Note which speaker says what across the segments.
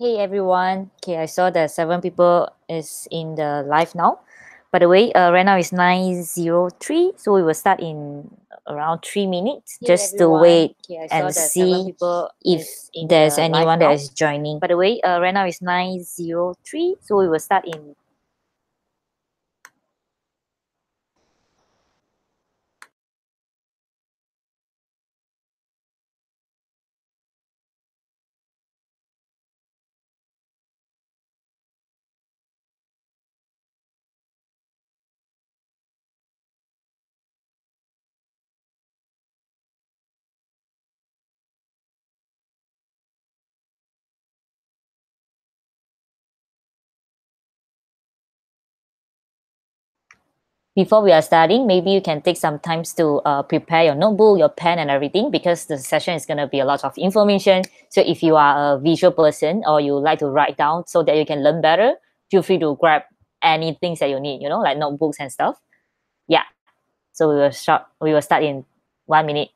Speaker 1: Hey everyone. Okay, I saw that 7 people is in the live now. By the way, right now is 9:03, so we will start in around 3 minutes
Speaker 2: Hey
Speaker 1: just to
Speaker 2: everyone.
Speaker 1: wait
Speaker 2: Okay, I saw
Speaker 1: and
Speaker 2: that 7
Speaker 1: see
Speaker 2: people
Speaker 1: if
Speaker 2: is in
Speaker 1: there's
Speaker 2: the live
Speaker 1: anyone that
Speaker 2: now.
Speaker 1: is joining. By the way, right now is 9:03, so we will start in before we are starting, maybe you can take some time to prepare your notebook, your pen, and everything because the session is going to be a lot of information. So if you are a visual person or you like to write down so that you can learn better, feel free to grab any things that you need, like notebooks and stuff. Yeah. So we will start in 1 minute.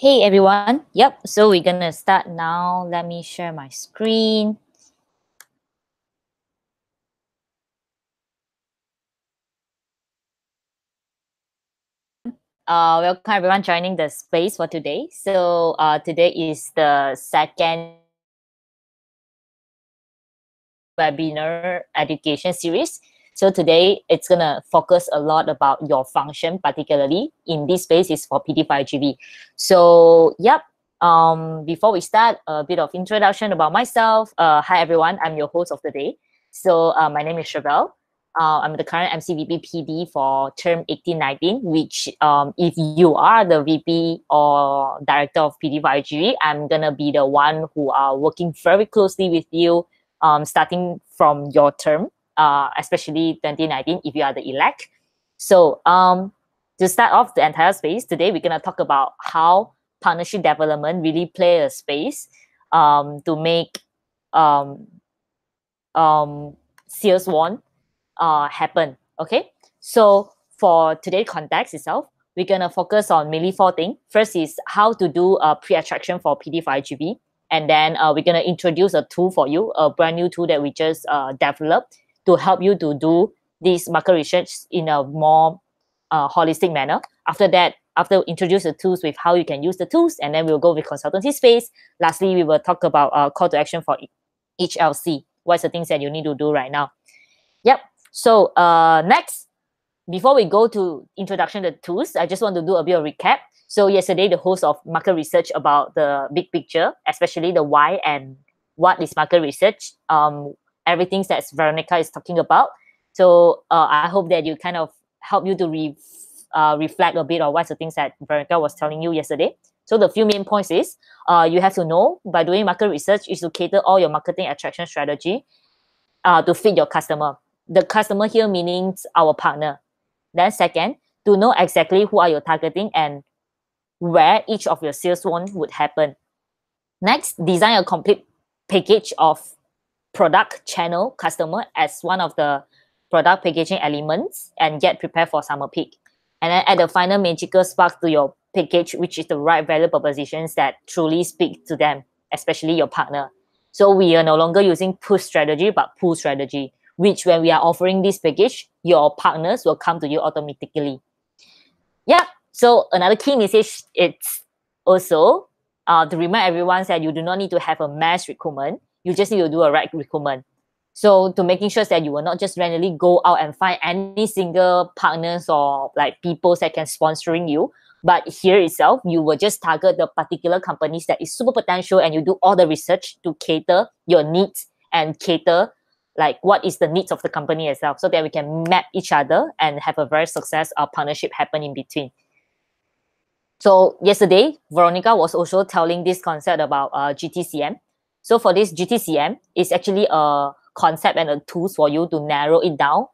Speaker 1: Hey everyone. Yep, so we're gonna start now. Let me share my screen. Welcome everyone joining the space for today. So today is the second webinar education series. So today it's gonna focus a lot about your function, particularly in this space is for PD4iGV. So yep, before we start, a bit of introduction about myself. Hi everyone, I'm your host of the day. So my name is Sherbelle. I'm the current MCVP PD for term 1819, which if you are the VP or director of PD4iGV, I'm gonna be the one who are working very closely with you starting from your term, especially 2019 if you are the elect. So to start off the entire space, today we're going to talk about how partnership development really play a space to make um, sales one happen. Okay, so for today's context itself, we're gonna focus on mainly four things. First is how to do a pre-attraction for PD4iGV, and then we're gonna introduce a tool for you, a brand new tool that we just developed to help you to do this market research in a more holistic manner. After that, after introduce the tools with how you can use the tools, and then we'll go with consultancy space. Lastly, we will talk about call to action for each LC. What's the things that you need to do right now? Yep. So next, before we go to introduction to the tools, I just want to do a bit of recap. So yesterday, the host of market research about the big picture, especially the why and what is market research, everything that Veronica is talking about. So I hope that you kind of help you to reflect a bit on what's the things that Veronica was telling you yesterday. So the few main points is you have to know by doing market research is to cater all your marketing attraction strategy to fit your customer. The customer here means our partner. Then second, to know exactly who are you targeting and where each of your sales one would happen. Next, design a complete package of product, channel, customer as one of the product packaging elements and get prepared for summer peak. And then add the final magical spark to your package, which is the right value propositions that truly speak to them, especially your partner. So we are no longer using push strategy, but pull strategy, which when we are offering this package, your partners will come to you automatically. Yeah. So another key message it's also to remind everyone that you do not need to have a mass recruitment. You just need to do a right recruitment. So to making sure that you will not just randomly go out and find any single partners or like people that can sponsoring you, but here itself you will just target the particular companies that is super potential and you do all the research to cater your needs and cater like what is the needs of the company itself so that we can map each other and have a very success partnership happen in between. So yesterday, Veronica was also telling this concept about GTCM. So for this GTCM, it's actually a concept and a tools for you to narrow it down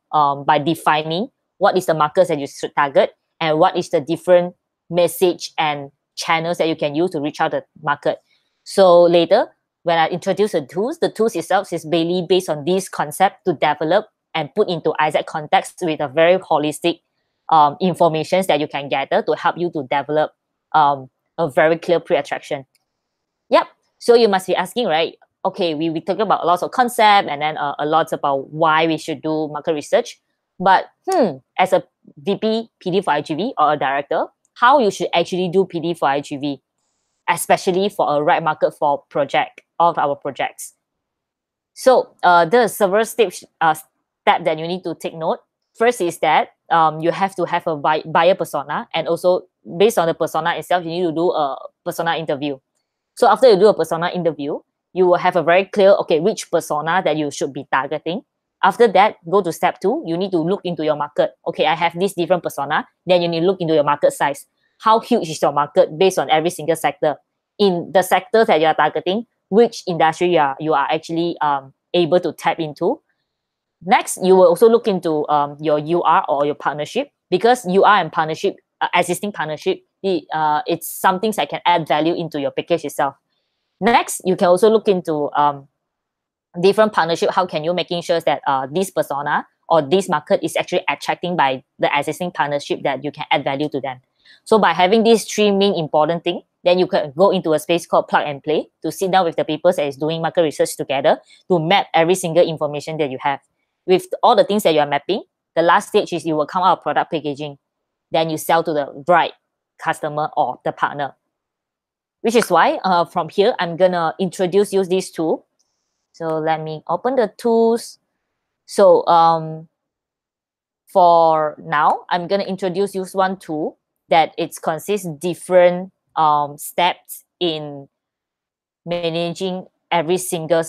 Speaker 1: by defining what is the markers that you should target and what is the different message and channels that you can use to reach out the market. So later, when I introduce the tools itself is mainly based on this concept to develop and put into Isaac context with a very holistic information that you can gather to help you to develop a very clear pre-attraction. Yep. So you must be asking, right? Okay, we talk about lots of concept and then a lot about why we should do market research. But as a VP PD4iGV or a director, how you should actually do PD4iGV, especially for a right market for project of our projects. So there are several steps step that you need to take note. First is that you have to have a buyer persona, and also based on the persona itself, you need to do a persona interview. So after you do a persona interview, you will have a very clear, okay, which persona that you should be targeting. After that, go to step two, you need to look into your market. Okay, I have this different persona. Then you need to look into your market size. How huge is your market based on every single sector? In the sector that you are targeting, which industry you are actually able to tap into. Next, you will also look into your UR or your partnership, because UR and partnership, existing partnership, it's something that can add value into your package itself. Next, you can also look into different partnership. How can you making sure that this persona or this market is actually attracting by the existing partnership that you can add value to them. So by having these three main important things, then you can go into a space called plug and play to sit down with the people that is doing market research together to map every single information that you have. With all the things that you are mapping, the last stage is you will come out of product packaging. Then you sell to the right customer or the partner. Which is why from here, I'm going to introduce you these two. So let me open the tools. So for now, I'm going to introduce you one tool that it consists different steps in managing every single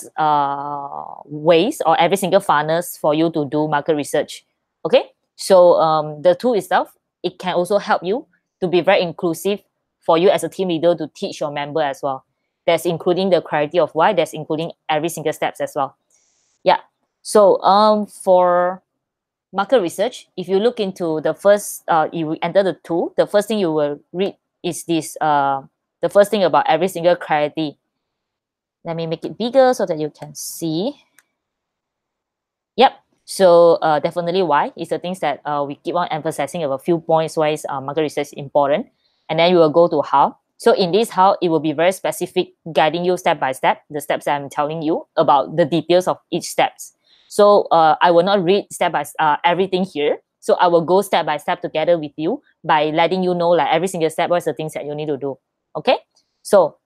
Speaker 1: ways or every single funnels for you to do market research. Okay, so the tool itself, it can also help you to be very inclusive for you as a team leader to teach your member as well. That's including the clarity of why, that's including every single steps as well. Yeah, so for market research, if you look into the first, you enter the tool, the first thing you will read is this, the first thing about every single clarity. Let me make it bigger so that you can see. Yep. So definitely why is the things that we keep on emphasizing of a few points why is market research is important. And then you will go to how. So in this how, it will be very specific, guiding you step by step, the steps that I'm telling you about the details of each steps. So I will not read step by everything here. So I will go step by step together with you by letting you know like every single step, what's the things that you need to do. Okay. So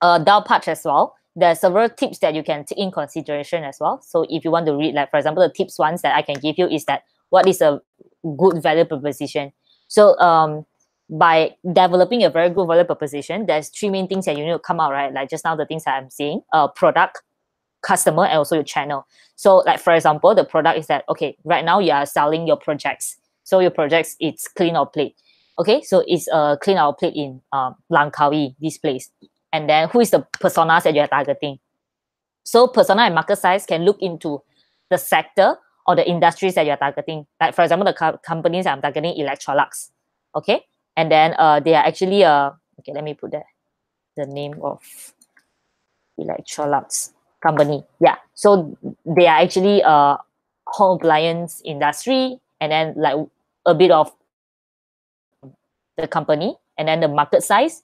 Speaker 1: down part as well, there are several tips that you can take in consideration as well. So if you want to read, like for example, the tips ones that I can give you is that what is a good value proposition. So by developing a very good value proposition, there's three main things that you need to come out, right? Like just now, the things that I'm saying, product, customer, and also your channel. So like for example, the product is that, okay, right now you are selling your projects. So your projects, it's clean or plate. Okay, so it's a clean or plate in Langkawi, this place. And then who is the personas that you're targeting? So persona and market size can look into the sector or the industries that you're targeting. Like for example, the companies I'm targeting, Electrolux. Okay, and then they are actually okay, let me put the name of Electrolux company. Yeah, so they are actually home appliance industry, and then like a bit of the company, and then the market size,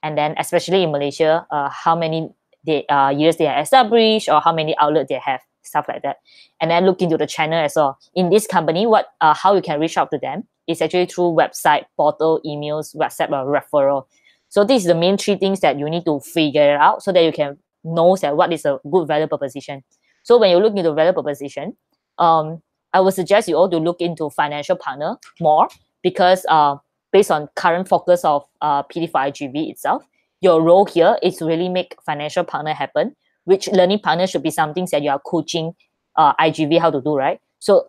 Speaker 1: and then especially in Malaysia, how many years they are established or how many outlets they have, stuff like that. And then look into the channel as well. In this company, how you can reach out to them is actually through website, portal, emails, WhatsApp, or referral. So this is the main three things that you need to figure out so that you can know that what is a good value proposition. So when you look into value proposition, I would suggest you all to look into financial partner more because based on current focus of PD4iGV itself, your role here is to really make financial partner happen, which learning partner should be something that you are coaching IGV how to do, right? So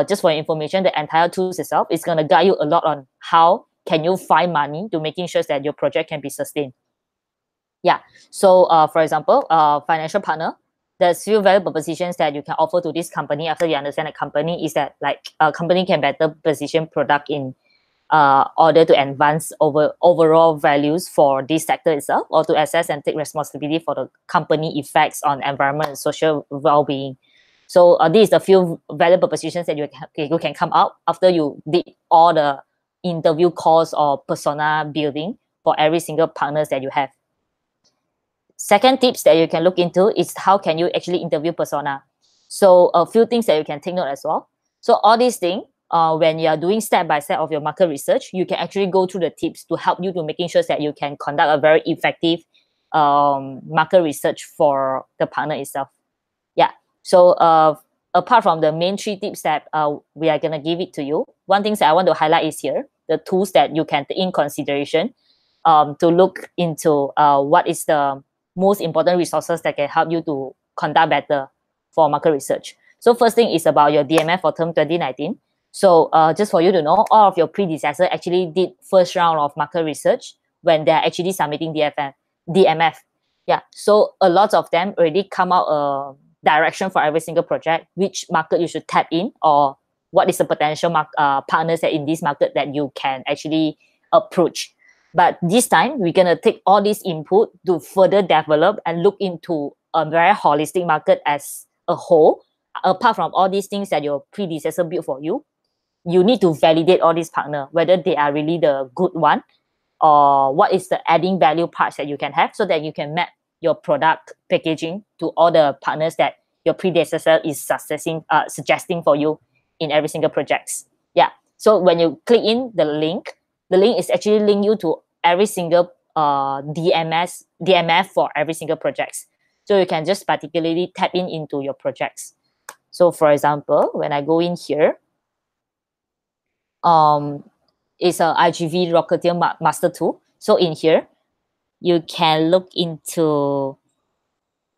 Speaker 1: just for your information, the entire tools itself is going to guide you a lot on how can you find money to making sure that your project can be sustained. Yeah, so for example, financial partner, there's few value propositions that you can offer to this company after you understand the company is that like a company can better position product in order to advance overall values for this sector itself, or to assess and take responsibility for the company effects on environment and social well-being. So these are the few value propositions that you can come out after you did all the interview calls or persona building for every single partners that you have. Second tips that you can look into is how can you actually interview persona. So a few things that you can take note as well. So all these things, when you are doing step-by-step of your market research, you can actually go through the tips to help you to making sure that you can conduct a very effective market research for the partner itself. Yeah. So apart from the main three tips that we are going to give it to you, one thing that I want to highlight is here, the tools that you can take in consideration to look into what is the most important resources that can help you to conduct better for market research. So first thing is about your DMF for term 2019. So just for you to know, all of your predecessors actually did first round of market research when they're actually submitting DMF. Yeah, so a lot of them already come out direction for every single project, which market you should tap in, or what is the potential partners that in this market that you can actually approach. But this time, we're going to take all this input to further develop and look into a very holistic market as a whole. Apart from all these things that your predecessor built for you, you need to validate all these partners, whether they are really the good one or what is the adding value parts that you can have, so that you can map your product packaging to all the partners that your predecessor is suggesting for you in every single projects. Yeah. So when you click in the link is actually link you to every single DMF for every single projects. So you can just particularly tap into your projects. So for example, when I go in here, it's a IGV Rocketeer Master Tool. So in here, you can look into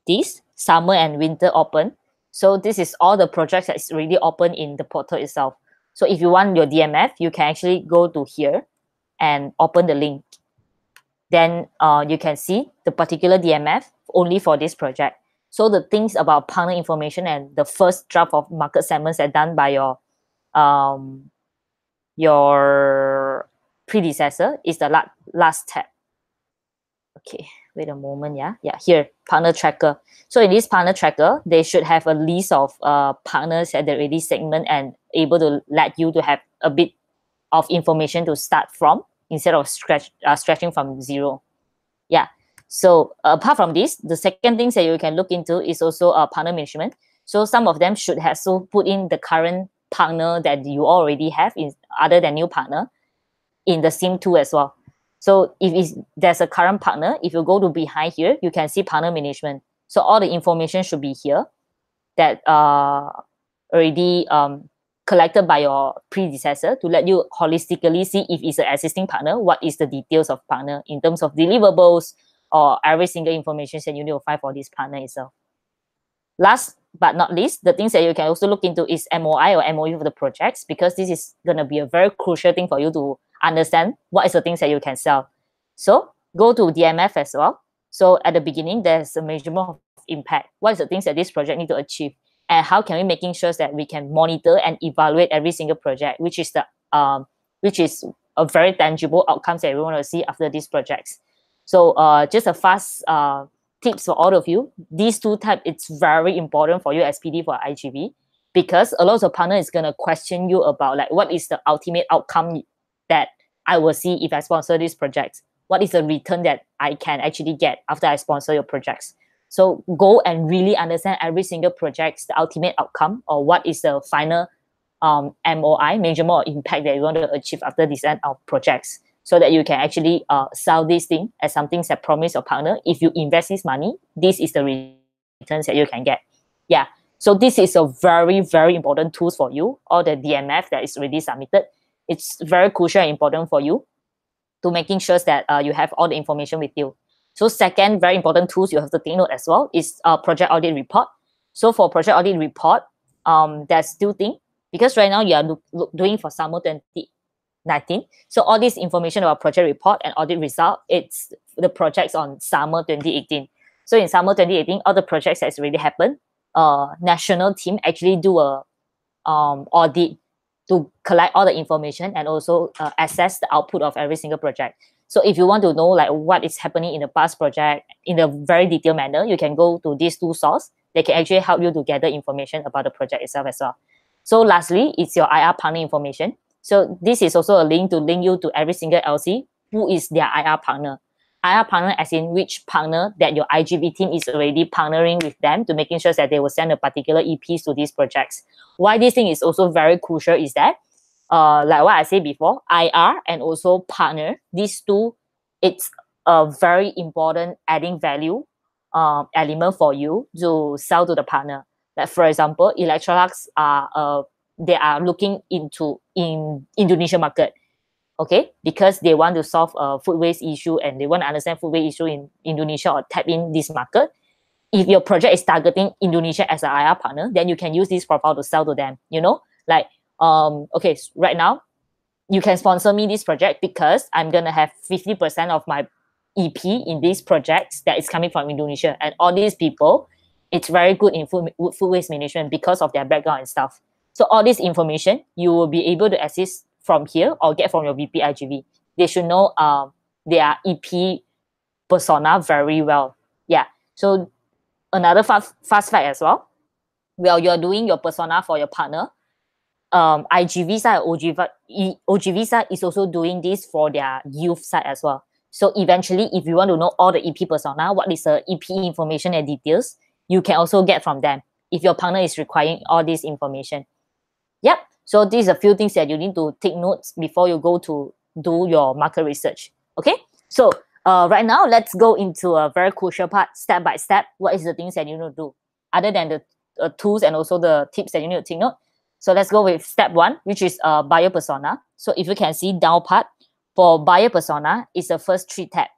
Speaker 1: this summer and winter open. So this is all the projects that is already open in the portal itself. So if you want your DMF, you can actually go to here and open the link. Then you can see the particular DMF only for this project. So the things about partner information and the first draft of market segments are done by your predecessor is the last tab. Okay, wait a moment. Yeah, here, partner tracker. So in this partner tracker, they should have a list of partners at the ready segment and able to let you to have a bit of information to start from instead of stretching from zero. Yeah. So apart from this, the second things that you can look into is also partner management. So some of them should have so put in the current partner that you already have in other than new partner in the same tool as well. So if there's a current partner, if you go to behind here, you can see partner management. So all the information should be here that already collected by your predecessor to let you holistically see if it's an existing partner, what is the details of partner in terms of deliverables or every single information that you need to find for this partner itself. Last but not least, the things that you can also look into is MOI or MOU for the projects, because this is going to be a very crucial thing for you to understand what is the things that you can sell. So go to DMF as well. So at the beginning, there's a measurement of impact. What is the things that this project need to achieve? And how can we making sure that we can monitor and evaluate every single project, which is a very tangible outcomes that we want to see after these projects. So just a fast tips for all of you. These two types, it's very important for you as PD4iGV, because a lot of partner is going to question you about like what is the ultimate outcome that I will see if I sponsor this project. What is the return that I can actually get after I sponsor your projects? So go and really understand every single project's the ultimate outcome, or what is the final MOI, measurement or impact, that you want to achieve after this end of projects, so that you can actually sell this thing as something that promise your partner. If you invest this money, this is the returns that you can get. Yeah. So this is a very, very important tools for you, or the DMF that is already submitted. It's very crucial and important for you to making sure that you have all the information with you. So second very important tools you have to take note as well is project audit report. So for project audit report, there's two things, because right now you are doing for summer 2019. So all this information about project report and audit result, it's the projects on summer 2018. So in summer 2018, all the projects that's already happened, national team actually do a audit to collect all the information and also assess the output of every single project. So if you want to know like what is happening in the past project in a very detailed manner, you can go to these two sources. They can actually help you to gather information about the project itself as well. So lastly, it's your IR partner information. So this is also a link to link you to every single LC who is their IR partner. IR partner as in which partner that your IGV team is already partnering with them to making sure that they will send a particular EPs to these projects. Why this thing is also very crucial is that, like what I said before, IR and also partner, these two, it's a very important adding value element for you to sell to the partner. Like for example, Electrolux they are looking into in Indonesia market, okay, because they want to solve a food waste issue and they want to understand food waste issue in Indonesia or tap in this market. If your project is targeting Indonesia as an IR partner, then you can use this profile to sell to them. You know, like okay, right now you can sponsor me this project because I'm gonna have 50% of my EP in these projects that is coming from Indonesia, and all these people, it's very good in food waste management because of their background and stuff. So all this information you will be able to access from here or get from your VP IGV. They should know their EP persona very well. Yeah. So another fast fact as well. While you're doing your persona for your partner, IGV side, OGV side is also doing this for their youth side as well. So eventually, if you want to know all the EP persona, what is the EP information and details, you can also get from them if your partner is requiring all this information. Yep. So these are a few things that you need to take notes before you go to do your market research. Okay. So right now, let's go into a very crucial part, step by step. What is the things that you need to do other than the tools and also the tips that you need to take note? So let's go with step one, which is buyer persona. So if you can see down part for buyer persona is the first three tab.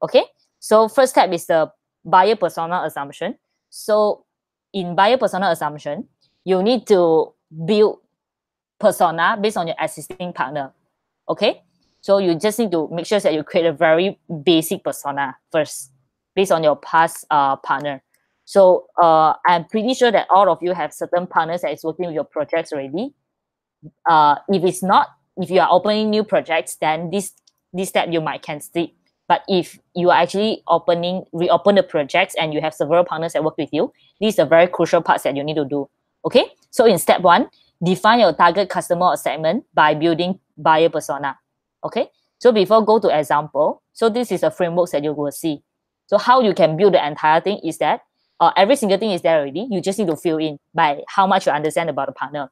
Speaker 1: Okay. So first tab is the buyer persona assumption. So in buyer persona assumption, you need to build persona based on your existing partner. Okay. So you just need to make sure that you create a very basic persona first based on your past partner. So I'm pretty sure that all of you have certain partners that is working with your projects already. If it's not, if you are opening new projects, then this step you might can skip. But if you are actually reopen the projects and you have several partners that work with you, these are very crucial parts that you need to do. Okay. So in step one, define your target customer or segment by building buyer persona. Okay. So before go to example, so this is a framework that you will see. So how you can build the entire thing is that every single thing is there already. You just need to fill in by how much you understand about the partner.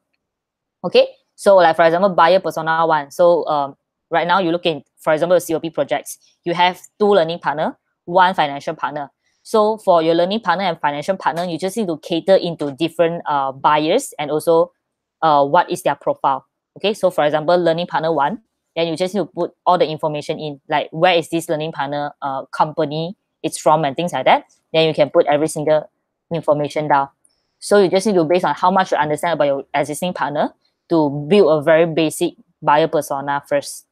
Speaker 1: Okay. So like for example, buyer persona one. So right now you look in, for example, COP projects, you have 2 learning partner, 1 financial partner. So for your learning partner and financial partner, you just need to cater into different buyers and also what is their profile. Okay, so for example, learning partner one, then you just need to put all the information in, like where is this learning partner company it's from and things like that. Then you can put every single information down. So you just need to, based on how much you understand about your existing partner, to build a very basic buyer persona first.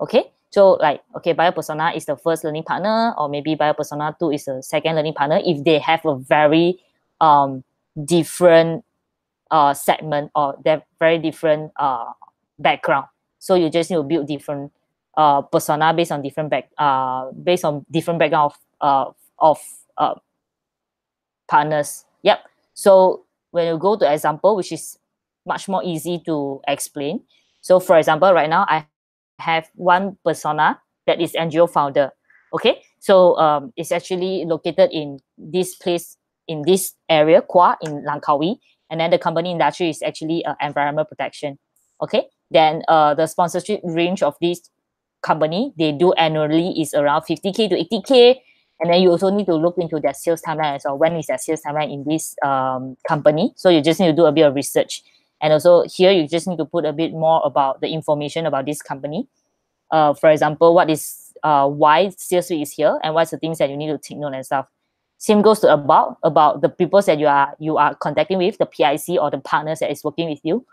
Speaker 1: Okay, so like, okay, buyer persona is the first learning partner, or maybe buyer persona 2 is the second learning partner if they have a very different segment, or they're very different background. So you just need to build different persona based on different background of partners. Yep. So when you go to example, which is much more easy to explain. So for example, right now I have one persona that is NGO founder. Okay, so it's actually located in this place, in this area, Kwa in Langkawi, and then the company industry is actually environment protection. Okay, then the sponsorship range of this company they do annually is around 50K to 80K. And then you also need to look into their sales timeline as well. When is their sales timeline in this company? So you just need to do a bit of research. And also here, you just need to put a bit more about the information about this company. For example, what is why sales week is here, and what's the things that you need to take note and stuff. Same goes to about the people that you are contacting with, the PIC or the partners that is working with you,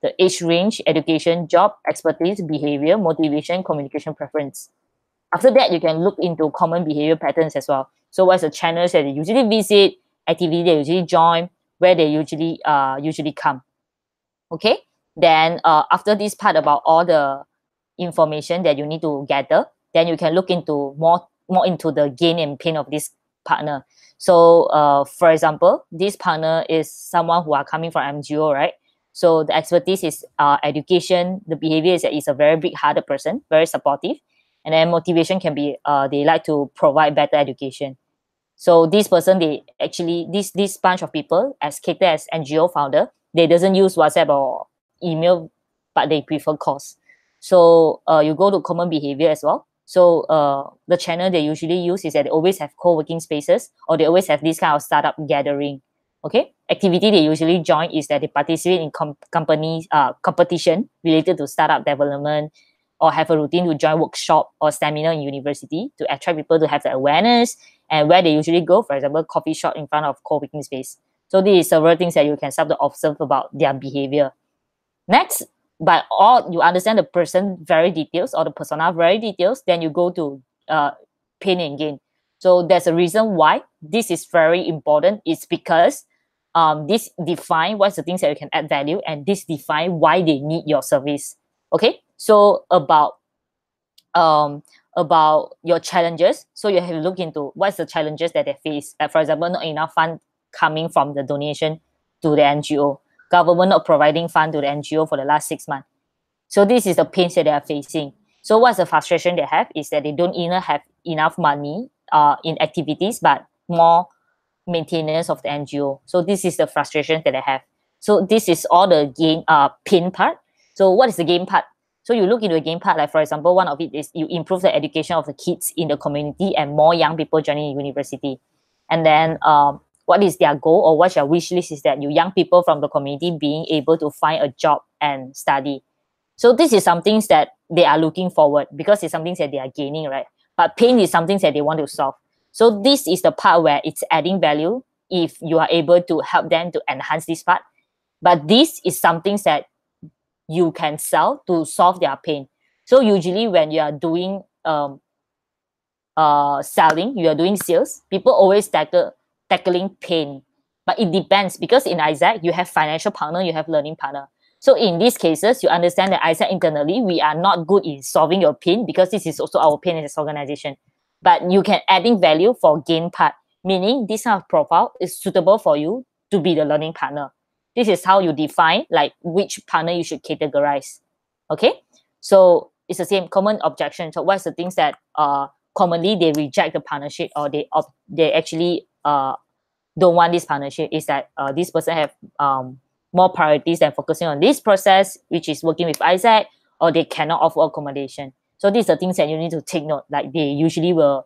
Speaker 1: the age range, education, job, expertise, behavior, motivation, communication preference. After that, you can look into common behavior patterns as well. So what's the channels that they usually visit, activity they usually join, where they usually come. Okay. Then after this part about all the information that you need to gather, then you can look into more into the gain and pain of this partner. So for example, this partner is someone who are coming from MGO, right? So the expertise is education. The behavior is a very big-hearted person, very supportive. And then motivation can be they like to provide better education. So this person, they actually, this bunch of people as cater as NGO founder, they doesn't use WhatsApp or email, but they prefer calls. So you go to common behavior as well. So the channel they usually use is that they always have co-working spaces, or they always have this kind of startup gathering. Okay, activity they usually join is that they participate in companies competition related to startup development, or have a routine to join workshop or seminar in university to attract people to have the awareness. And where they usually go, for example, coffee shop in front of co-working space. So these are several things that you can start to observe about their behavior. Next, by all you understand the person very details, or the persona very details, then you go to pain and gain. So there's a reason why this is very important. It's because this define what's the things that you can add value, and this define why they need your service. Okay, so about your challenges. So you have to look into what's the challenges that they face. Like for example, not enough fund coming from the donation to the NGO. government not providing fund to the NGO for the last 6 months. So this is the pains that they are facing. So what's the frustration they have is that they don't even have enough money in activities, but more maintenance of the NGO. So this is the frustration that they have. So this is all the pain part. So what is the gain part? So you look into the gain part, like for example, one of it is you improve the education of the kids in the community and more young people joining university. And then what is their goal or what's your wish list is that you young people from the community being able to find a job and study. So this is some things that they are looking forward because it's something that they are gaining, right? But pain is something that they want to solve. So this is the part where it's adding value if you are able to help them to enhance this part. But this is something that you can sell to solve their pain. So usually when you are doing selling, you are doing sales, people always tackling pain. But it depends because in Isaac, you have financial partner, you have learning partner. So in these cases, you understand that Isaac internally, we are not good in solving your pain because this is also our pain as an organization. But you can adding value for gain part, meaning this kind of profile is suitable for you to be the learning partner. This is how you define like which partner you should categorize. Okay, so it's the same common objection. So what's the things that commonly they reject the partnership or they actually don't want this partnership is that this person have more priorities than focusing on this process, which is working with Isaac, or they cannot offer accommodation. So these are things that you need to take note. Like they usually will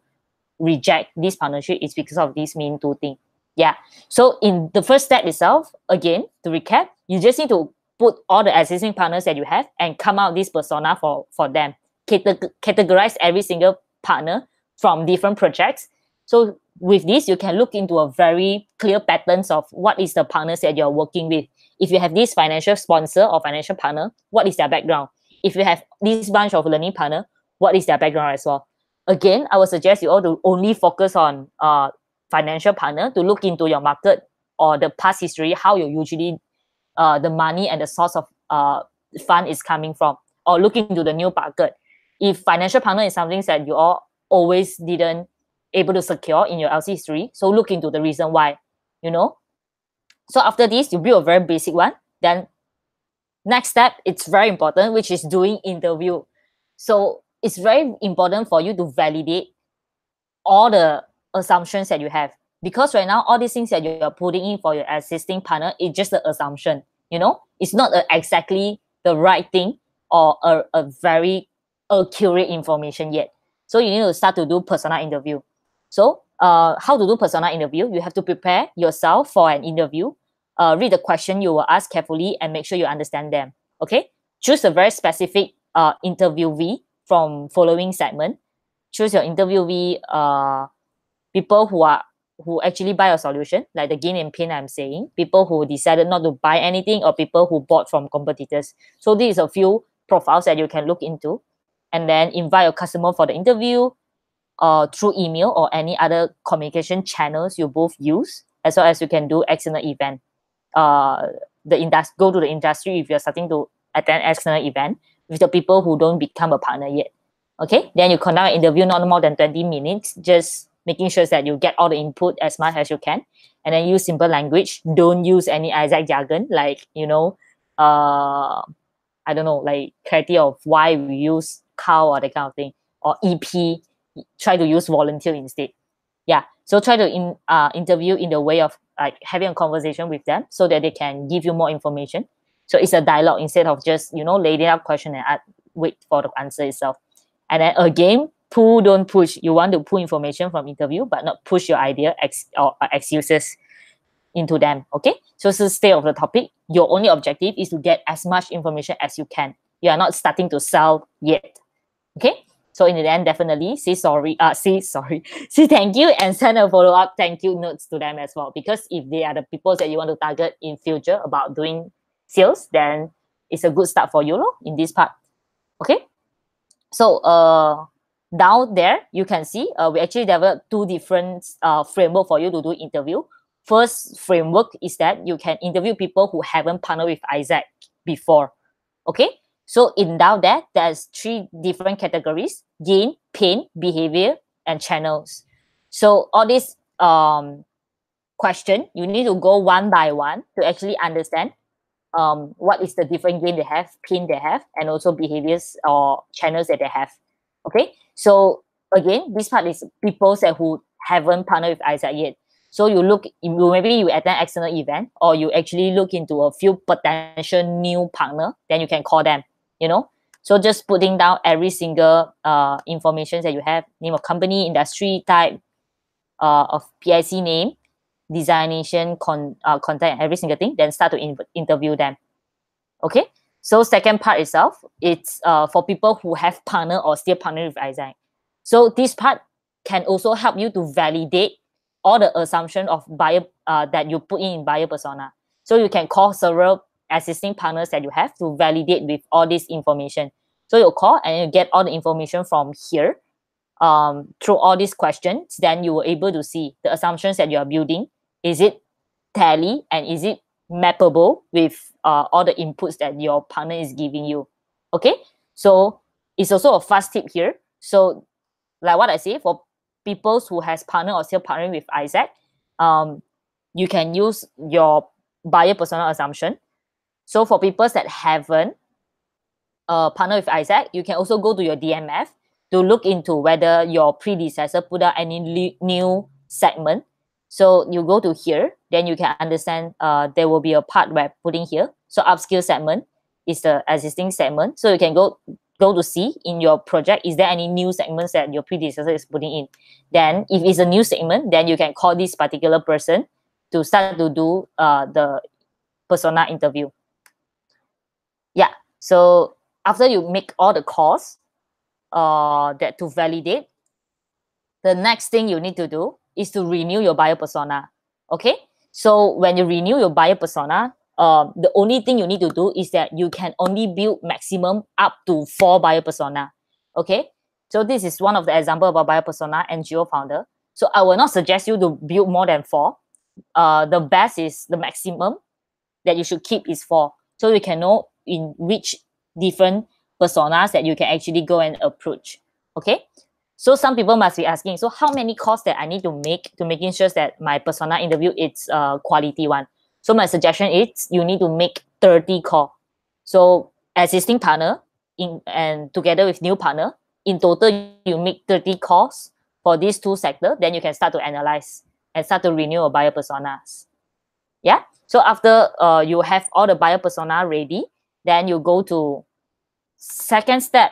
Speaker 1: reject this partnership is because of these main two things. Yeah. So in the first step itself, again, to recap, you just need to put all the existing partners that you have and come out this persona for them. Categorize every single partner from different projects. So with this, you can look into a very clear patterns of what is the partners that you're working with. If you have this financial sponsor or financial partner, what is their background? If you have this bunch of learning partner, what is their background as well? Again, I would suggest you all to only focus on financial partner to look into your market or the past history, how you usually the money and the source of fund is coming from, or look into the new market. If financial partner is something that you all always didn't able to secure in your LC history, so look into the reason why, you know. So after this, you build a very basic one. Then next step, it's very important, which is doing interview. So it's very important for you to validate all the assumptions that you have, because right now all these things that you're putting in for your existing partner is just an assumption. You know, it's not exactly the right thing or a very accurate information yet. So you need to start to do persona interview. So how to do persona interview? You have to prepare yourself for an interview. Read the question you will ask carefully and make sure you understand them. Okay, choose a very specific interviewee from following segment. Choose your interviewee, people who actually buy a solution, like the gain and pain I'm saying, people who decided not to buy anything, or people who bought from competitors. So these are a few profiles that you can look into, and then invite your customer for the interview through email or any other communication channels you both use, as well as you can do external event. Go to the industry if you're starting to attend external event with the people who don't become a partner yet. Okay, then you conduct an interview not more than 20 minutes, just making sure that you get all the input as much as you can, and then use simple language. Don't use any Isaac jargon like, you know, I don't know, like clarity of why we use cow or that kind of thing, or EP. Try to use volunteer instead. Yeah, so try to interview in the way of like having a conversation with them so that they can give you more information. So it's a dialogue instead of just, you know, laying out question and wait for the answer itself. And then again, pull, don't push. You want to pull information from interview, but not push your idea or excuses into them. Okay, so to stay off the topic, your only objective is to get as much information as you can. You are not starting to sell yet. Okay, so in the end, definitely say thank you and send a follow-up thank you notes to them as well, because if they are the people that you want to target in future about doing sales, then it's a good start for you in this part. Okay, so down there you can see we actually developed two different framework for you to do interview. First framework is that you can interview people who haven't partnered with Isaac before. Okay, so in down there, there's three different categories: gain, pain, behavior, and channels. So all these question, you need to go one by one to actually understand what is the different game they have, pin they have, and also behaviors or channels that they have. Okay, so again, this part is people that who haven't partnered with Isaac yet. So maybe you attend external event, or you actually look into a few potential new partner, then you can call them, you know. So just putting down every single information that you have, name of company, industry type, of PIC name, designation, contact, every single thing, then start to interview them. Okay, so second part itself, it's for people who have partner or still partner with Isaac. So this part can also help you to validate all the assumption of buyer that you put in buyer persona. So you can call several existing partners that you have to validate with all this information. So you call and you get all the information from here, through all these questions. Then you were able to see the assumptions that you are building. Is it tally, and is it mappable with all the inputs that your partner is giving you? Okay, so it's also a fast tip here. So like what I say, for people who has partner or still partnering with Isaac, you can use your buyer persona assumption. So for people that haven't partner with Isaac, you can also go to your DMF to look into whether your predecessor put out any new segment. So you go to here, then you can understand there will be a part where putting here. So upskill segment is the existing segment. So you can go to see in your project, is there any new segments that your predecessor is putting in? Then if it's a new segment, then you can call this particular person to start to do the persona interview. Yeah, so after you make all the calls that to validate, the next thing you need to do is to renew your buyer persona. Okay, so when you renew your buyer persona, the only thing you need to do is that you can only build maximum up to 4 buyer persona. Okay, so this is one of the example about buyer persona NGO founder. So I will not suggest you to build more than 4. The best is the maximum that you should keep is 4, so you can know in which different personas that you can actually go and approach. Okay, so some people must be asking, so how many calls that I need to making sure that my persona interview is quality one? So my suggestion is you need to make 30 call. So existing partner and together with new partner, in total you make 30 calls for these 2 sectors. Then you can start to analyze and start to renew your buyer personas. Yeah. So after you have all the buyer persona ready, then you go to second step.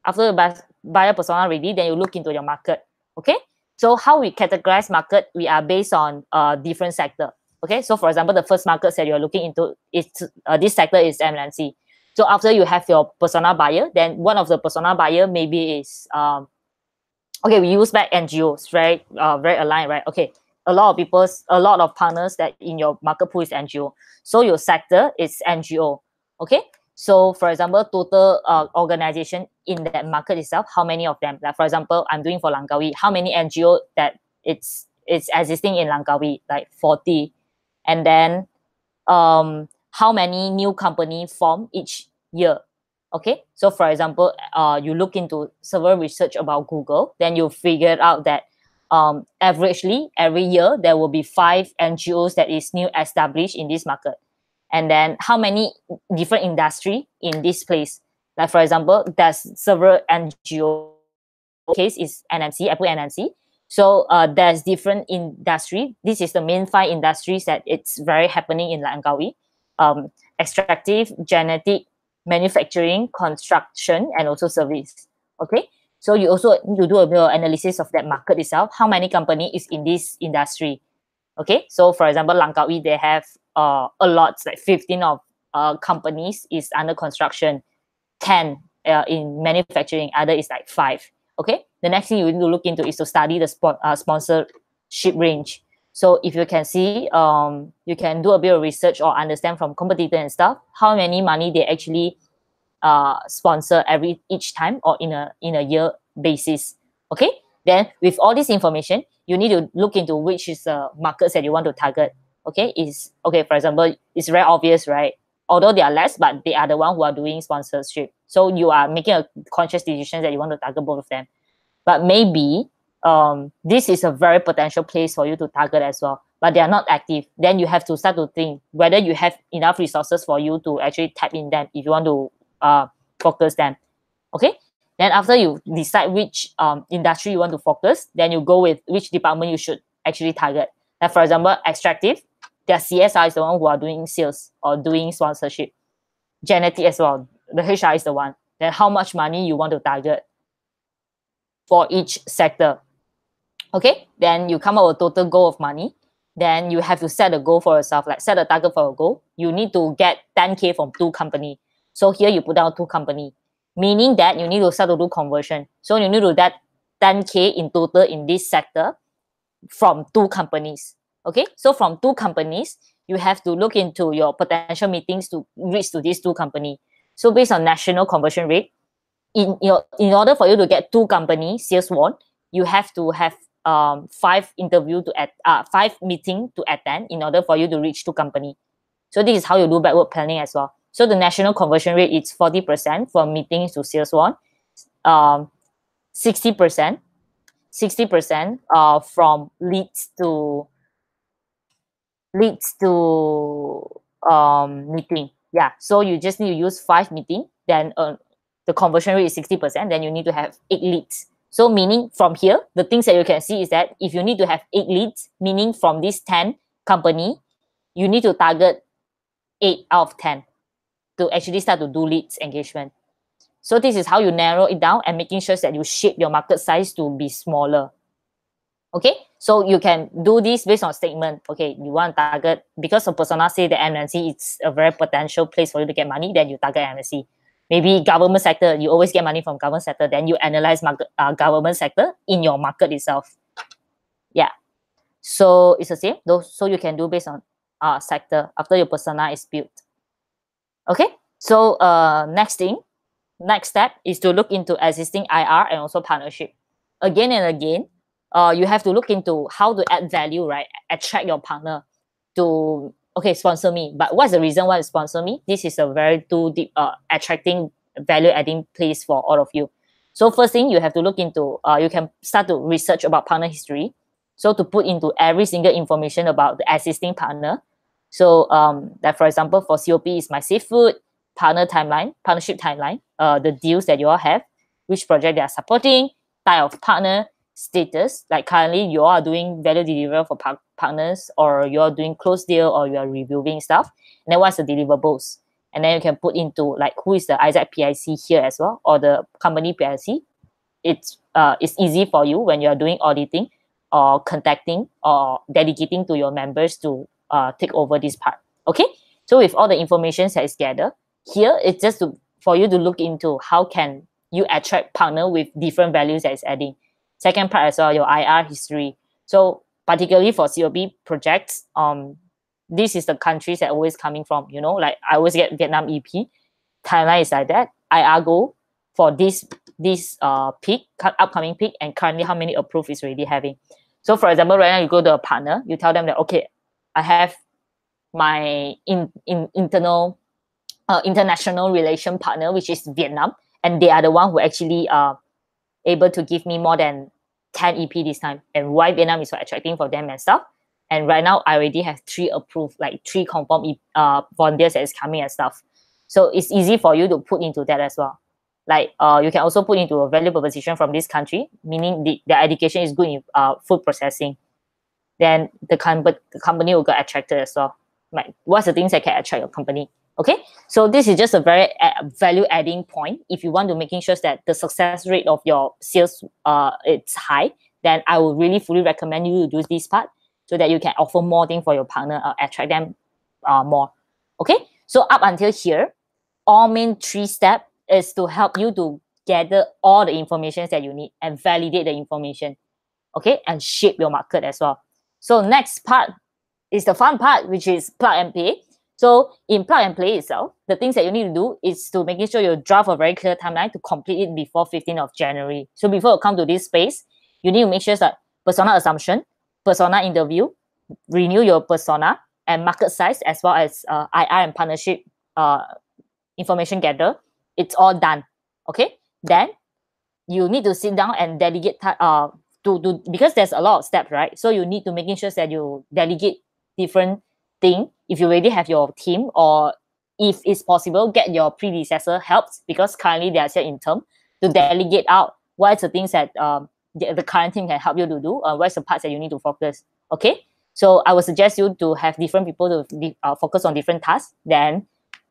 Speaker 1: After the buyer persona ready, then you look into your market. Okay. So how we categorize market, we are based on different sector. Okay. So for example, the first market that you're looking into is this sector is MNC. So after you have your persona buyer, then one of the persona buyer maybe is okay, we use back NGOs, right? Very aligned, right? Okay. A lot of partners that in your market pool is NGO. So your sector is NGO. Okay. So for example, total organization in that market itself, how many of them? Like for example, I'm doing for Langkawi, how many NGO that it's existing in Langkawi? Like 40. And then how many new company form each year? Okay, so for example, you look into several research about Google, then you figure out that averagely every year there will be 5 NGOs that is new established in this market. And then how many different industry in this place? Like for example, there's several NGO. Case is NMC, I put NMC. So there's different industry. This is the main 5 industries that it's very happening in Langkawi. Extractive, genetic, manufacturing, construction, and also service. Okay, so you also need to do a bit of analysis of that market itself. How many company is in this industry? Okay, so for example, Langkawi, they have a lot, like 15 of companies is under construction, 10 in manufacturing, other is like 5. Okay, the next thing you need to look into is to study the sponsorship range. So if you can see, you can do a bit of research or understand from competitor and stuff, how many money they actually sponsor each time or in a year basis. Okay, then with all this information, you need to look into which is the markets that you want to target. Okay, for example, it's very obvious, right? Although they are less, but they are the one who are doing sponsorship. So you are making a conscious decision that you want to target both of them. But maybe this is a very potential place for you to target as well. but they are not active, then you have to start to think whether you have enough resources for you to actually tap in them if you want to focus them. Okay, then after you decide which industry you want to focus, then you go with which department you should actually target. Like for example, extractive, their CSR is the one who are doing sales or doing sponsorship. Genetic as well, the HR is the one. Then how much money you want to target for each sector. Okay, then you come up with total goal of money. Then you have to set a goal for yourself, like set a target for a goal. You need to get 10K from 2 companies. So here you put down 2 companies, meaning that you need to start to do conversion. So you need to do that 10K in total in this sector from 2 companies. Okay, so from 2 companies, you have to look into your potential meetings to reach to these 2 companies. So based on national conversion rate, in order for you to get 2 companies sales won, you have to have 5 interview to 5 meeting to attend in order for you to reach 2 companies. So this is how you do backward planning as well. So the national conversion rate is 40% from meetings to sales won, 60% from leads to meeting. Yeah, so you just need to use 5 meeting, then the conversion rate is 60%, then you need to have 8 leads. So meaning from here, the things that you can see is that if you need to have 8 leads, meaning from this 10 company, you need to target 8 out of 10 to actually start to do leads engagement. So this is how you narrow it down and making sure that you shape your market size to be smaller. Okay, so you can do this based on statement. Okay, you want to target, because a persona say that MNC it's a very potential place for you to get money, then you target MNC. Maybe government sector, you always get money from government sector, then you analyze market, government sector in your market itself. Yeah, so it's the same. So you can do based on sector after your persona is built. Okay, so next step is to look into existing IR and also partnership. Again and again, you have to look into how to add value, right? Attract your partner to, okay, sponsor me. But what's the reason why you sponsor me? This is a very too deep, attracting, value adding place for all of you. So first thing you have to look into, you can start to research about partner history. So to put into every single information about the existing partner. So like for example, for COP is my seafood, partner timeline, partnership timeline, the deals that you all have, which project they are supporting, type of partner, status, like currently you all are doing value delivery for partners, or you're doing close deal, or you're reviewing stuff, and then what's the deliverables, and then you can put into like who is the Isaac PIC here as well, or the company PIC. It's easy for you when you're doing auditing or contacting or delegating to your members to take over this part. Okay, so with all the information that is gathered here, it's just for you to look into how can you attract partner with different values that is adding. Second part as well, your IR history. So particularly for COP projects, this is the countries that always coming from, you know, like I always get Vietnam EP, Thailand is like that, IR goal for this peak, upcoming peak, and currently how many approved is already having. So for example, right now you go to a partner, you tell them that, okay, I have my international relation partner, which is Vietnam, and they are the one who actually able to give me more than 10 EP this time, and why Vietnam is so attracting for them and stuff. And right now I already have 3 approved, like 3 confirmed volunteers that is coming and stuff. So it's easy for you to put into that as well. Like you can also put into a value proposition from this country, meaning their education is good in food processing. Then the company will get attracted as well. Like what's the things that can attract your company? Okay, so this is just a very value adding point. If you want to making sure that the success rate of your sales it's high, then I would really fully recommend you to do this part so that you can offer more things for your partner, attract them more. Okay, so up until here, all main 3 steps is to help you to gather all the information that you need and validate the information. Okay, and shape your market as well. So next part is the fun part, which is plug and play. So in plug and play itself, the things that you need to do is to making sure you draft a very clear timeline to complete it before 15th of January. So before you come to this space, you need to make sure that persona assumption, persona interview, renew your persona, and market size, as well as IR and partnership information gather. It's all done. Okay, then you need to sit down and delegate because there's a lot of steps, right? So you need to making sure that you delegate different thing. If you already have your team, or if it's possible, get your predecessor helps, because currently they are still in term, to delegate out what's the things that the current team can help you to do, what's the parts that you need to focus. Okay, so I would suggest you to have different people to focus on different tasks. Then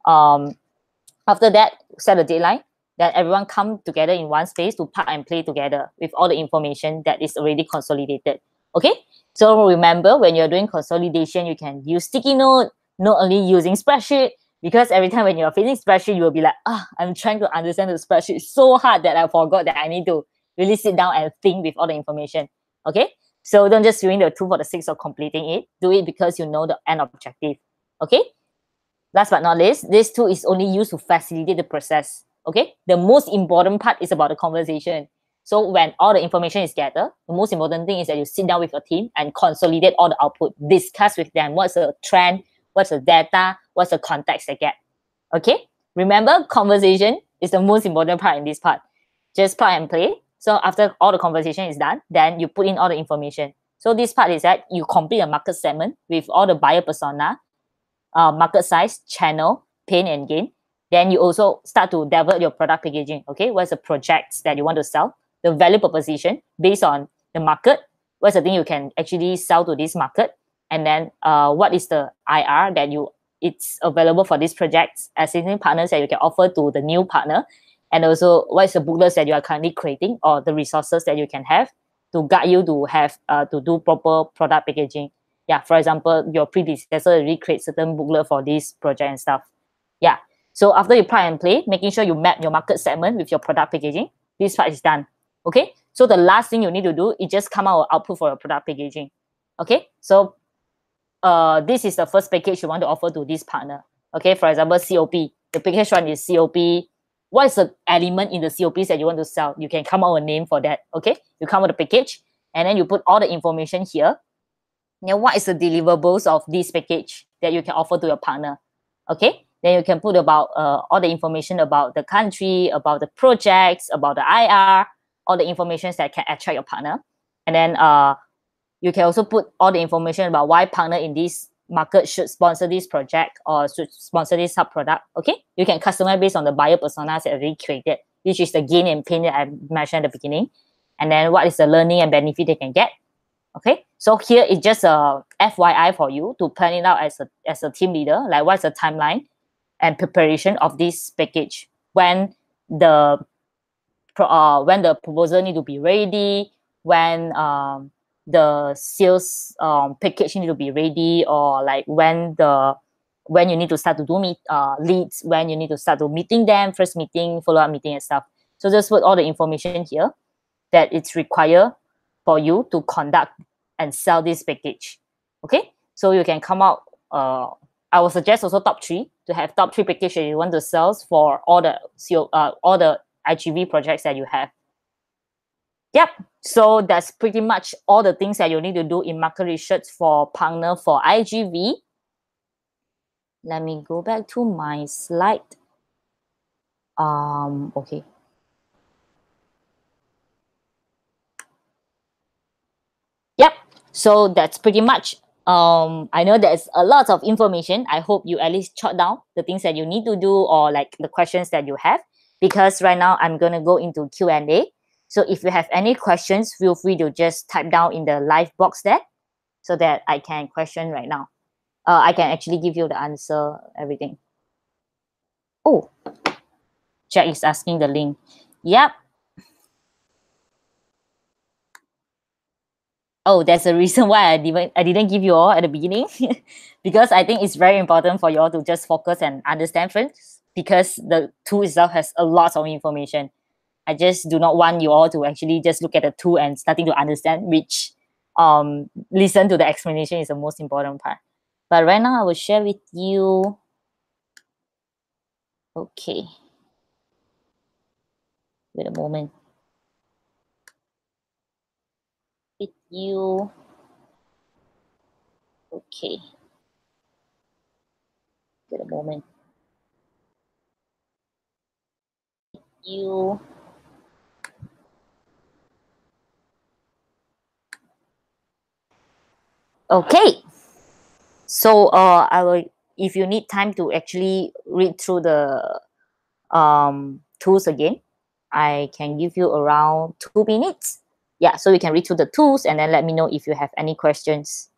Speaker 1: after that, set a deadline. Then everyone come together in one space to part and play together with all the information that is already consolidated. Okay, so remember, when you're doing consolidation, you can use sticky note, not only using spreadsheet, because every time when you're facing spreadsheet, you will be like, I'm trying to understand the spreadsheet so hard that I forgot that I need to really sit down and think with all the information. Okay, so don't just doing the tool for the sake of completing it. Do it because you know the end objective. Okay, last but not least, this tool is only used to facilitate the process. Okay, the most important part is about the conversation. So when all the information is gathered, the most important thing is that you sit down with your team and consolidate all the output, discuss with them what's the trend, what's the data, what's the context they get. Okay, remember, conversation is the most important part in this part. Just plug and play. So after all the conversation is done, then you put in all the information. So this part is that you complete a market segment with all the buyer persona, market size, channel, pain and gain. Then you also start to develop your product packaging. Okay, what's the projects that you want to sell? The value proposition based on the market. What's the thing you can actually sell to this market? And then what is the IR that it's available for these projects, existing partners that you can offer to the new partner? And also, what is the booklets that you are currently creating, or the resources that you can have to guide you to have to do proper product packaging? Yeah, for example, your predecessor already create certain booklet for this project and stuff. Yeah, so after you plug and play, making sure you map your market segment with your product packaging, this part is done. Okay, so the last thing you need to do is just come out with output for your product packaging. Okay, so this is the first package you want to offer to this partner. Okay, for example, COP. The package one is COP. What is the element in the COPs that you want to sell? You can come up with a name for that. Okay, you come with a package, and then you put all the information here. Then what is the deliverables of this package that you can offer to your partner? Okay, then you can put about all the information about the country, about the projects, about the IR, all the information that can attract your partner. And then you can also put all the information about why partner in this market should sponsor this project or should sponsor this sub product. Okay, you can customize based on the buyer personas that are already created, which is the gain and pain that I mentioned at the beginning. And then what is the learning and benefit they can get. Okay, so here is just a FYI for you to plan it out as a team leader, like what's the timeline and preparation of this package, when the proposal need to be ready, when the sales package need to be ready, or like when you need to start to do leads, when you need to start to meeting them, first meeting, follow-up meeting and stuff. So just put all the information here that it's required for you to conduct and sell this package. Okay, so you can come out. I would suggest also top three, to have top three package that you want to sell for all the IGV projects that you have. Yep. So that's pretty much all the things that you need to do in market research for partner for IGV. Let me go back to my slide. Okay. Yep. So that's pretty much. I know there's a lot of information. I hope you at least jot down the things that you need to do, or like the questions that you have, because right now I'm gonna go into Q&A. So if you have any questions, feel free to just type down in the live box there, so that I can question right now. I can actually give you the answer, everything. Oh, Jack is asking the link. Yep. Oh, that's the reason why I didn't give you all at the beginning, because I think it's very important for you all to just focus and understand first, because the tool itself has a lot of information. I just do not want you all to actually just look at the tool and starting to understand, which listen to the explanation is the most important part. But right now I will share with you. Okay. Wait a moment. With you. Okay. Wait a moment. You. Okay. So I will, if you need time to actually read through the tools again, I can give you around 2 minutes. Yeah, so you can read through the tools and then let me know if you have any questions.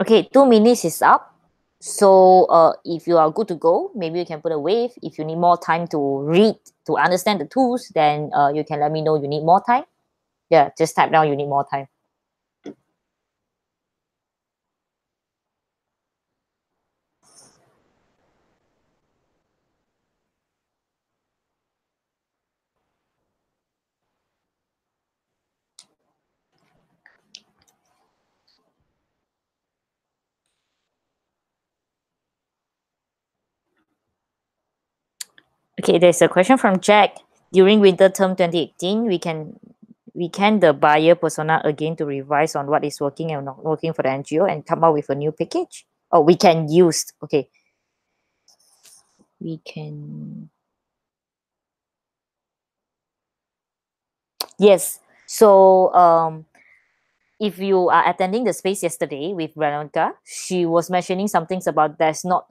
Speaker 1: Okay, 2 minutes is up. So if you are good to go, maybe you can put a wave. If you need more time to read, to understand the tools, then you can let me know you need more time. Yeah, just type down you need more time. Okay, there's a question from Jack. During winter term 2018, we can the buyer persona again to revise on what is working and not working for the NGO and come up with a new package. Oh, we can use. Okay, we can. Yes. So if you are attending the space yesterday with Veronica, she was mentioning some things about there's no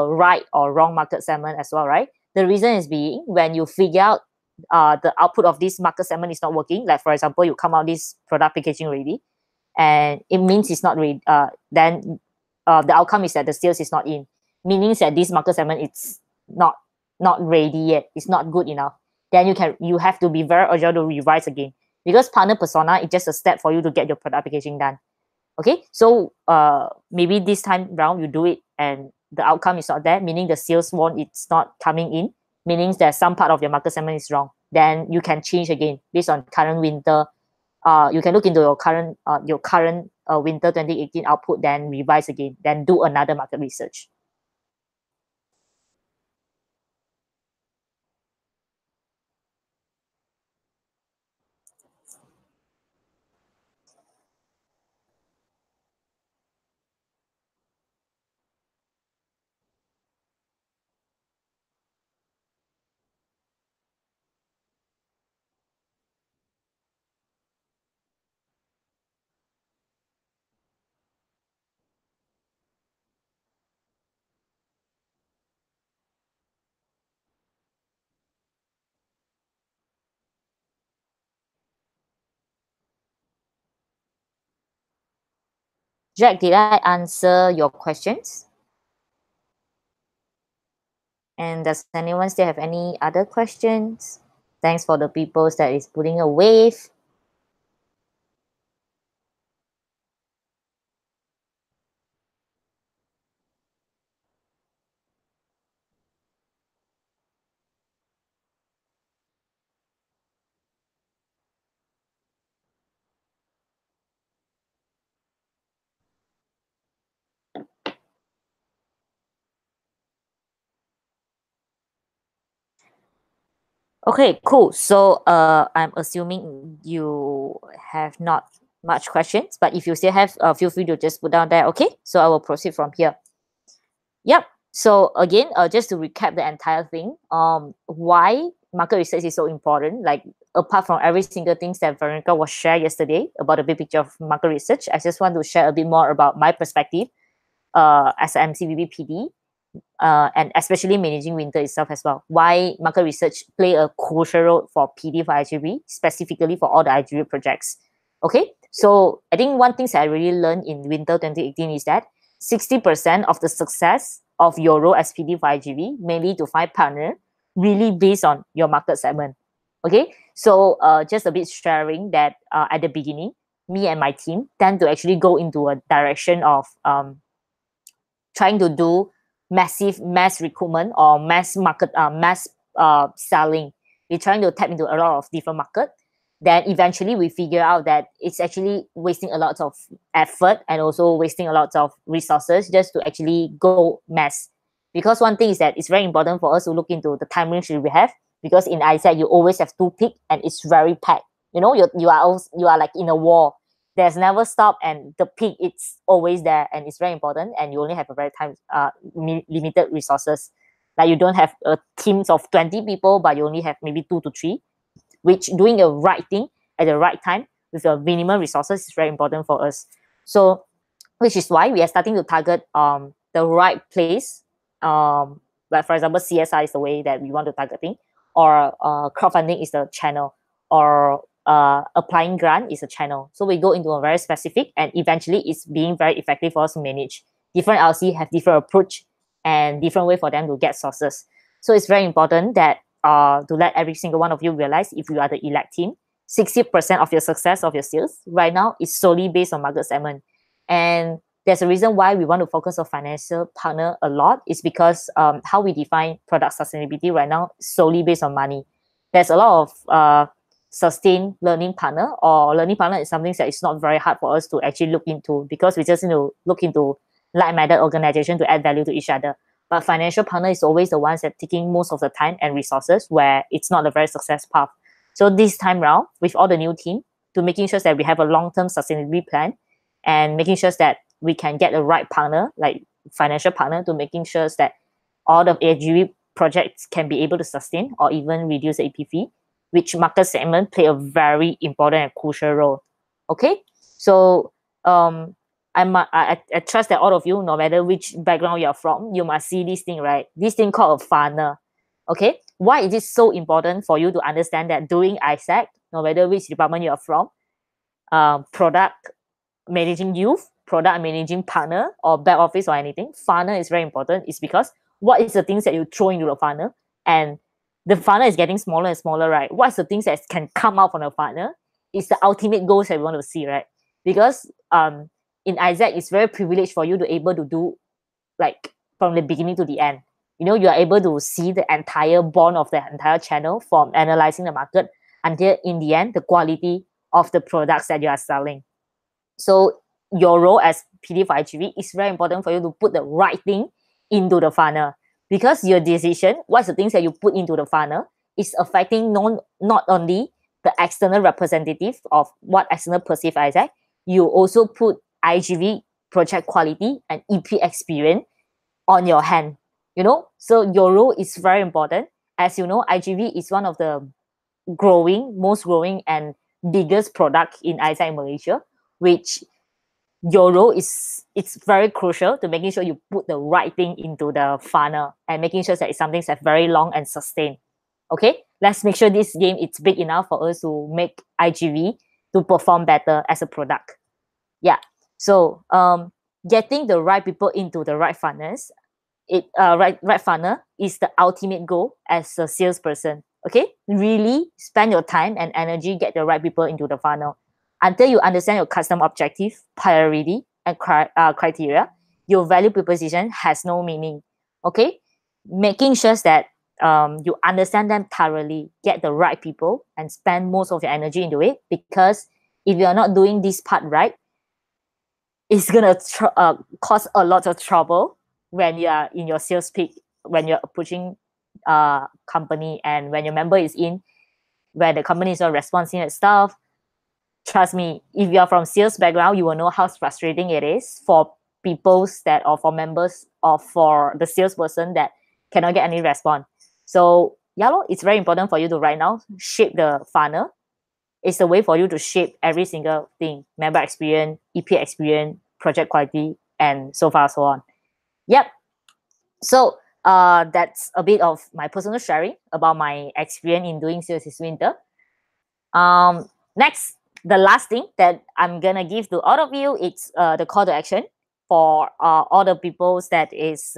Speaker 1: right or wrong market segment as well, right? The reason is being when you figure out the output of this market segment is not working. Like for example, you come out this product packaging ready, and it means it's not ready. Then the outcome is that the sales is not in, meaning that this market segment it's not ready yet. It's not good enough. Then you have to be very urgent to revise again because partner persona is just a step for you to get your product packaging done. Okay, so maybe this time round you do it and the outcome is not there, meaning the sales one it's not coming in, meaning that some part of your market segment is wrong. Then you can change again based on current winter. You can look into your current winter 2018 output, then revise again, then do another market research. Jack, did I answer your questions? And does anyone still have any other questions? Thanks for the people that is putting a wave. Okay, cool. So I'm assuming you have not much questions, but if you still have, feel free to just put down there. Okay, so I will proceed from here. Yep. So again, just to recap the entire thing, why market research is so important, like apart from every single thing that Veronica was shared yesterday about the big picture of market research, I just want to share a bit more about my perspective as an MCVB PD, and especially managing winter itself as well. Why market research play a crucial role for PD4iGV, specifically for all the IGV projects. Okay, so I think one thing that I really learned in winter 2018 is that 60% of the success of your role as PD4iGV, mainly to find partner, really based on your market segment. Okay, so just a bit sharing that at the beginning, me and my team tend to actually go into a direction of trying to do massive mass recruitment or mass selling. We're trying to tap into a lot of different market. Then eventually we figure out that it's actually wasting a lot of effort and also wasting a lot of resources just to actually go mass. Because one thing is that it's very important for us to look into the time range we have, because in ISAC you always have two peak and it's very packed. You know, you are like in a war. There's never stop, and the peak it's always there, and it's very important, and you only have a very limited resources. Like you don't have teams of 20 people, but you only have maybe 2 to 3, which doing the right thing at the right time with the minimum resources is very important for us. So which is why we are starting to target the right place. Like for example, CSI is the way that we want to targeting, or crowdfunding is the channel, or applying grant is a channel. So we go into a very specific, and eventually it's being very effective for us to manage. Different LC have different approach and different way for them to get sources. So it's very important that to let every single one of you realize, if you are the elect team, 60% of your success of your sales right now is solely based on market segment. And there's a reason why we want to focus on financial partner a lot, is because how we define product sustainability right now is solely based on money. There's a lot of sustained learning partner, or learning partner is something that is not very hard for us to actually look into, because we just need to look into like-minded organization to add value to each other. But financial partner is always the ones that taking most of the time and resources, where it's not a very success path. So this time round, with all the new team, to making sure that we have a long-term sustainability plan, and making sure that we can get the right partner, like financial partner, to making sure that all the AGV projects can be able to sustain or even reduce the APV, which market segment play a very important and crucial role. Okay, so I trust that all of you, no matter which background you're from, you must see this thing, right? This thing called a funnel. Okay, why is it so important for you to understand that doing ISAC, no matter which department you're from, product managing youth, product managing partner, or back office or anything, funnel is very important. It's because what is the things that you throw into the funnel, and the funnel is getting smaller and smaller, right? What's the things that can come out from the funnel? It's the ultimate goals that we want to see, right? Because in Isaac, it's very privileged for you to able to do like from the beginning to the end. You know, you are able to see the entire bond of the entire channel, from analyzing the market until in the end, the quality of the products that you are selling. So your role as PD4iGV is very important for you to put the right thing into the funnel, because your decision, what's the things that you put into the funnel, is affecting not only the external representative of what external perceive Isaac, you also put IGV project quality and EP experience on your hand. You know, so your role is very important. As you know, IGV is one of the most growing and biggest product in Isaac Malaysia, which your role is, it's very crucial to making sure you put the right thing into the funnel, and making sure that it's something that's very long and sustained. Okay, let's make sure this game is big enough for us to make IGV to perform better as a product. Yeah, so getting the right people into the right funnels, right funnel is the ultimate goal as a salesperson. Okay, really spend your time and energy, get the right people into the funnel. Until you understand your customer objective, priority, and criteria, your value proposition has no meaning. Okay, making sure that you understand them thoroughly, get the right people, and spend most of your energy into it. Because if you're not doing this part right, it's gonna cause a lot of trouble when you are in your sales peak, when you're approaching company, and when your member is in, where the company is not responding and stuff, trust me, if you are from sales background, you will know how frustrating it is for people's that, or for members, or for the salesperson that cannot get any response. So yeah, it's very important for you to right now shape the funnel. It's a way for you to shape every single thing: member experience, EP experience, project quality, and so far so on. Yep. So that's a bit of my personal sharing about my experience in doing sales this winter. Next, the last thing that I'm gonna give to all of you, it's the call to action for all the people that is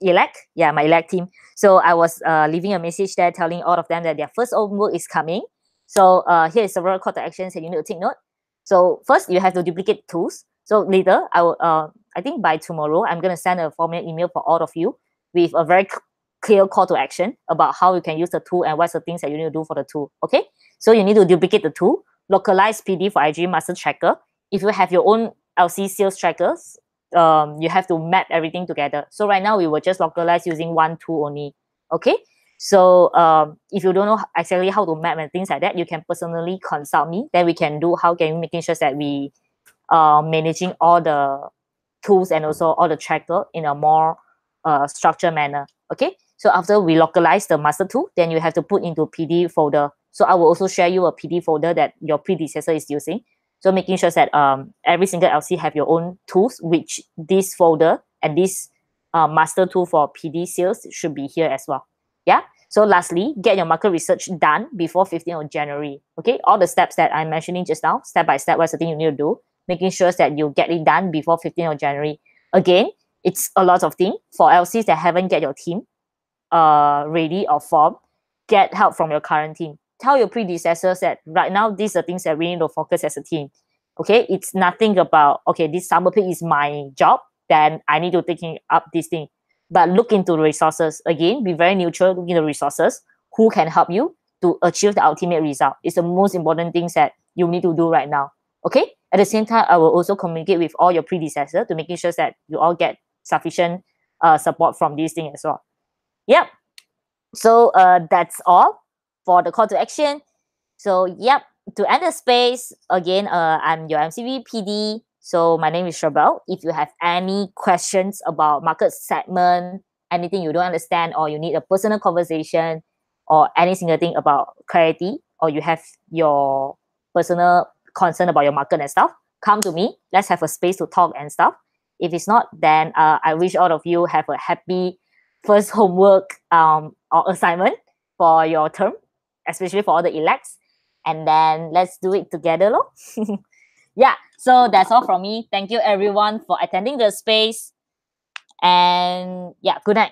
Speaker 1: elect, my elect team. So I was leaving a message there telling all of them that their first homework is coming. So here is several call to actions that you need to take note. So first, you have to duplicate tools. So later, I think by tomorrow, I'm gonna send a formal email for all of you with a very clear call to action about how you can use the tool and what's the things that you need to do for the tool. Okay, so you need to duplicate the tool, localize PD4iGV master tracker. If you have your own LC sales trackers, you have to map everything together. So right now we will just localize using one tool only. Okay, so if you don't know exactly how to map and things like that, you can personally consult me. Then we can do how can we making sure that we managing all the tools and also all the tracker in a more structured manner. Okay, so after we localize the master tool, then you have to put into PD folder. So I will also share you a PD folder that your predecessor is using. So making sure that every single LC have your own tools, which this folder and this master tool for PD sales should be here as well. Yeah. So lastly, get your market research done before 15th of January. Okay, all the steps that I'm mentioning just now, step by step, what's the thing you need to do, making sure that you get it done before 15th of January. Again, it's a lot of things. For LCs that haven't get your team ready or formed, get help from your current team. Tell your predecessors that right now, these are things that we need to focus as a team. Okay, it's nothing about, okay, this summer peak is my job, then I need to take up this thing. But look into the resources. Again, be very neutral, look into the resources. Who can help you to achieve the ultimate result? It's the most important things that you need to do right now. Okay, at the same time, I will also communicate with all your predecessors to making sure that you all get sufficient support from this thing as well. Yep. So that's all for the call to action. So yep, to end the space, again, I'm your MCV PD. So my name is Sherbelle. If you have any questions about market segment, anything you don't understand, or you need a personal conversation, or any single thing about clarity, or you have your personal concern about your market and stuff, come to me. Let's have a space to talk and stuff. If it's not, then I wish all of you have a happy first homework or assignment for your term, especially for all the elects. And then let's do it together. Yeah, so that's all from me. Thank you everyone for attending the space. And yeah, good night.